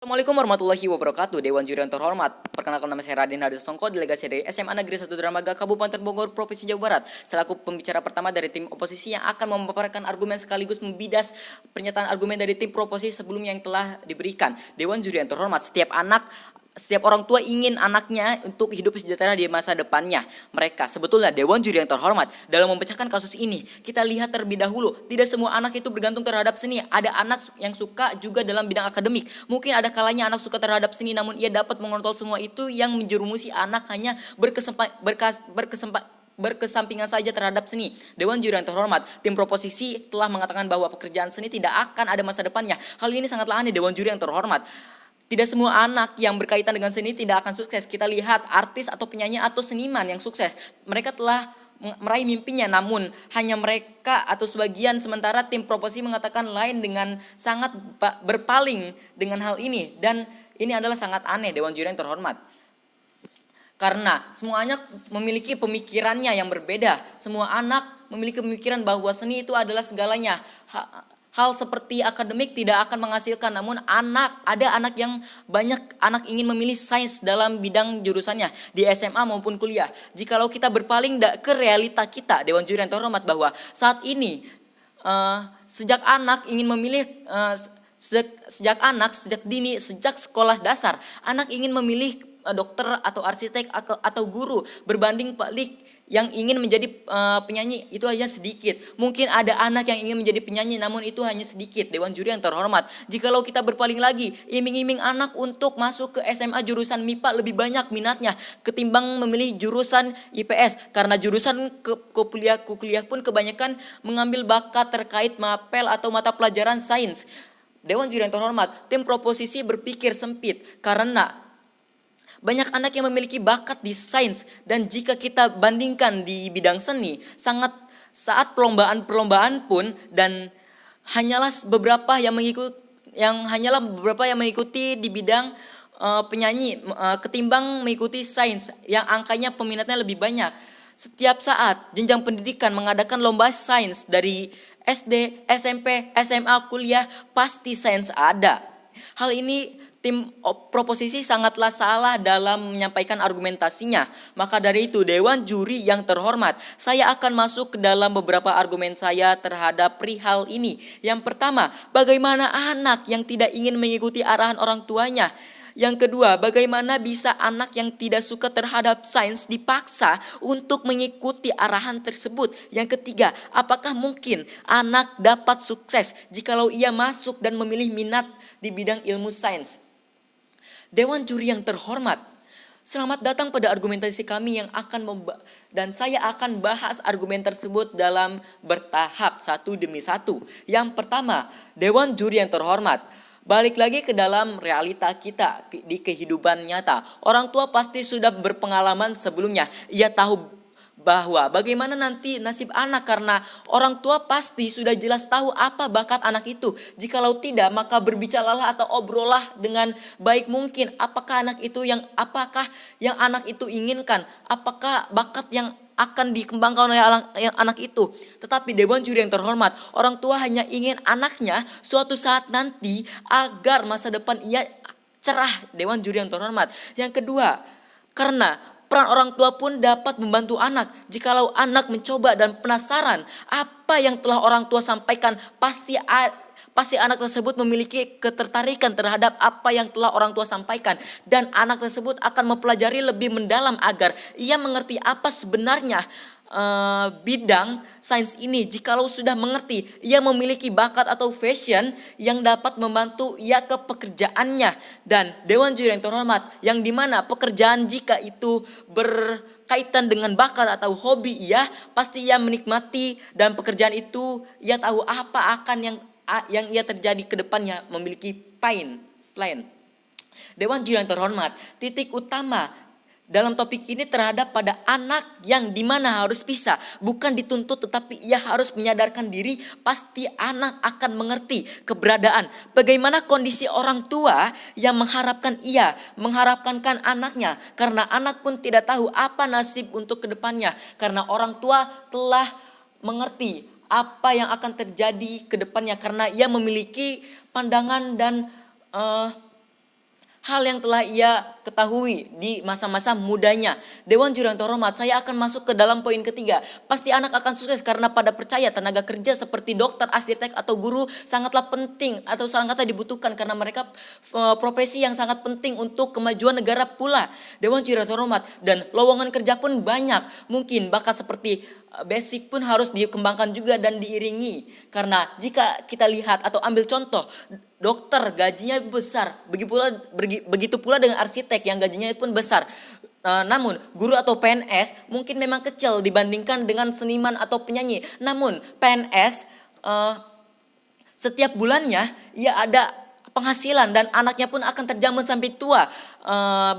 Assalamualaikum warahmatullahi wabarakatuh. Dewan Juri yang terhormat, perkenalkan nama saya Raden Hadi Songko, delegasi dari SMA Negeri 1 Dramaga Kabupaten Bogor, Provinsi Jawa Barat, selaku pembicara pertama dari tim oposisi yang akan memaparkan argumen sekaligus membidas pernyataan argumen dari tim proposisi sebelumnya yang telah diberikan. Dewan Juri yang terhormat, setiap orang tua ingin anaknya untuk hidup sejahtera di masa depannya. Sebetulnya Dewan Juri yang terhormat, dalam memecahkan kasus ini, kita lihat terlebih dahulu, tidak semua anak itu bergantung terhadap seni. Ada anak yang suka juga dalam bidang akademik. Mungkin ada kalanya anak suka terhadap seni, namun ia dapat mengontrol semua itu yang menjerumusi anak hanya berkesampingan saja terhadap seni. Dewan Juri yang terhormat, tim proposisi telah mengatakan bahwa pekerjaan seni tidak akan ada masa depannya. Hal ini sangatlah aneh, Dewan Juri yang terhormat. Tidak semua anak yang berkaitan dengan seni tidak akan sukses. Kita lihat artis atau penyanyi atau seniman yang sukses. Mereka telah meraih mimpinya, namun hanya mereka atau sebagian, sementara tim proposisi mengatakan lain dengan sangat berpaling dengan hal ini. Dan ini adalah sangat aneh, Dewan Juri yang terhormat. Karena semua anak memiliki pemikirannya yang berbeda. Semua anak memiliki pemikiran bahwa seni itu adalah segalanya. Hal seperti akademik tidak akan menghasilkan, namun ada anak yang banyak anak ingin memilih sains dalam bidang jurusannya di SMA maupun kuliah. Jikalau kita berpaling ke realita kita, Dewan Juri yang terhormat, bahwa saat ini sejak anak ingin memilih sejak dini, sejak sekolah dasar, anak ingin memilih dokter atau arsitek atau guru, berbanding balik yang ingin menjadi penyanyi itu hanya sedikit. Mungkin ada anak yang ingin menjadi penyanyi, namun itu hanya sedikit, Dewan Juri yang terhormat. Jikalau kita berpaling lagi, iming-iming anak untuk masuk ke SMA jurusan MIPA lebih banyak minatnya ketimbang memilih jurusan IPS, karena jurusan kuliah pun kebanyakan mengambil bakat terkait mapel atau mata pelajaran sains. Dewan Juri yang terhormat, tim proposisi berpikir sempit karena banyak anak yang memiliki bakat di sains, dan jika kita bandingkan di bidang seni, saat perlombaan pun dan hanyalah beberapa yang mengikuti di bidang penyanyi ketimbang mengikuti sains yang angkanya peminatnya lebih banyak. Setiap saat jenjang pendidikan mengadakan lomba sains dari SD, SMP, SMA, kuliah, pasti sains ada. Hal ini tim proposisi sangatlah salah dalam menyampaikan argumentasinya. Maka dari itu, Dewan Juri yang terhormat, saya akan masuk ke dalam beberapa argumen saya terhadap perihal ini. Yang pertama, bagaimana anak yang tidak ingin mengikuti arahan orang tuanya? Yang kedua, bagaimana bisa anak yang tidak suka terhadap sains dipaksa untuk mengikuti arahan tersebut? Yang ketiga, apakah mungkin anak dapat sukses jikalau ia masuk dan memilih minat di bidang ilmu sains? Dewan Juri yang terhormat, selamat datang pada argumentasi kami dan saya akan bahas argumen tersebut dalam bertahap satu demi satu. Yang pertama, Dewan Juri yang terhormat, balik lagi ke dalam realita kita di kehidupan nyata. Orang tua pasti sudah berpengalaman sebelumnya. Ia tahu bahwa bagaimana nanti nasib anak, karena orang tua pasti sudah jelas tahu apa bakat anak itu. Jikalau tidak, maka berbicaralah atau obrollah dengan baik mungkin apakah apakah yang anak itu inginkan, apakah bakat yang akan dikembangkan oleh anak itu. Tetapi Dewan Juri yang terhormat, orang tua hanya ingin anaknya suatu saat nanti agar masa depan ia cerah, Dewan Juri yang terhormat. Yang kedua, karena peran orang tua pun dapat membantu anak. Jikalau anak mencoba dan penasaran apa yang telah orang tua sampaikan, pasti anak tersebut memiliki ketertarikan terhadap apa yang telah orang tua sampaikan, dan anak tersebut akan mempelajari lebih mendalam agar ia mengerti apa sebenarnya bidang sains ini. Jikalau sudah mengerti, ia memiliki bakat atau fashion yang dapat membantu ia ke pekerjaannya. Dan Dewan Juri yang terhormat, yang dimana pekerjaan jika itu berkaitan dengan bakat atau hobi ia, pasti ia menikmati, dan pekerjaan itu ia tahu apa akan yang ia terjadi ke depannya, memiliki plan. Dewan Juri yang terhormat, titik utama dalam topik ini terhadap pada anak yang dimana harus bisa, bukan dituntut, tetapi ia harus menyadarkan diri. Pasti anak akan mengerti keberadaan bagaimana kondisi orang tua yang mengharapkan anaknya, karena anak pun tidak tahu apa nasib untuk kedepannya, karena orang tua telah mengerti apa yang akan terjadi ke depannya, karena ia memiliki pandangan dan hal yang telah ia ketahui di masa-masa mudanya. Dewan Juri yang terhormat, saya akan masuk ke dalam poin ketiga. Pasti anak akan sukses karena pada percaya tenaga kerja seperti dokter, arsitek, atau guru sangatlah penting atau sangatlah dibutuhkan karena mereka profesi yang sangat penting untuk kemajuan negara pula. Dewan Juri yang terhormat, dan lowongan kerja pun banyak. Mungkin bakat seperti basic pun harus dikembangkan juga dan diiringi. Karena jika kita lihat atau ambil contoh, dokter gajinya besar, begitu pula dengan arsitek yang gajinya pun besar. Namun guru atau PNS mungkin memang kecil dibandingkan dengan seniman atau penyanyi. Namun PNS setiap bulannya ia ada penghasilan dan anaknya pun akan terjamin sampai tua.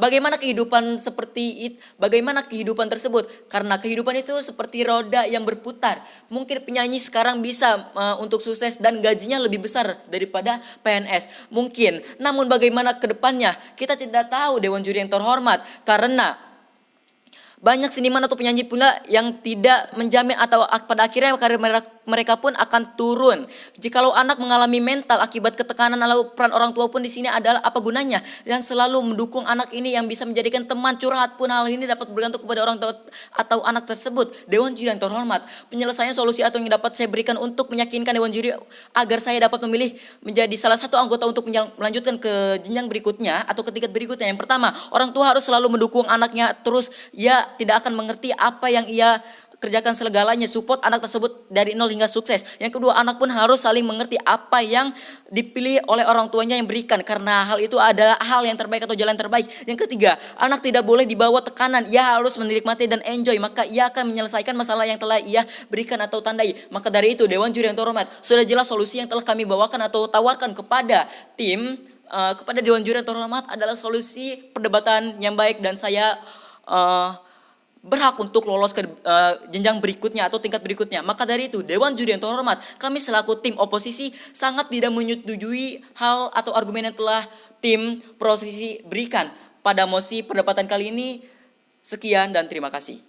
Bagaimana kehidupan bagaimana kehidupan tersebut? Karena kehidupan itu seperti roda yang berputar. Mungkin penyanyi sekarang bisa untuk sukses dan gajinya lebih besar daripada PNS. Mungkin. Namun bagaimana ke depannya? Kita tidak tahu, Dewan Juri yang terhormat, karena banyak seniman atau penyanyi pula yang tidak menjamin atau pada akhirnya karir mereka pun akan turun. Jikalau anak mengalami mental akibat ketekanan, lalu peran orang tua pun di sini adalah apa gunanya? Yang selalu mendukung anak ini yang bisa menjadikan teman curhat pun, hal ini dapat bergantung kepada orang tua atau anak tersebut. Dewan Juri yang terhormat, penyelesaian solusi atau yang dapat saya berikan untuk meyakinkan Dewan Juri agar saya dapat memilih menjadi salah satu anggota untuk melanjutkan ke jenjang berikutnya atau ke tingkat berikutnya. Yang pertama, orang tua harus selalu mendukung anaknya terus. Ya tidak akan mengerti apa yang ia kerjakan segalanya, support anak tersebut dari nol hingga sukses. Yang kedua, anak pun harus saling mengerti apa yang dipilih oleh orang tuanya yang berikan, karena hal itu adalah hal yang terbaik atau jalan terbaik. Yang ketiga, anak tidak boleh dibawa tekanan, ia harus menikmati dan enjoy, maka ia akan menyelesaikan masalah yang telah ia berikan atau tandai. Maka dari itu, Dewan Juri yang terhormat, sudah jelas solusi yang telah kami bawakan atau tawarkan kepada kepada Dewan Juri yang terhormat adalah solusi perdebatan yang baik, dan saya berhak untuk lolos ke jenjang berikutnya atau tingkat berikutnya. Maka dari itu, Dewan Juri yang terhormat, kami selaku tim oposisi sangat tidak menyetujui hal atau argumen yang telah tim prosesi berikan pada mosi perdebatan kali ini. Sekian dan terima kasih.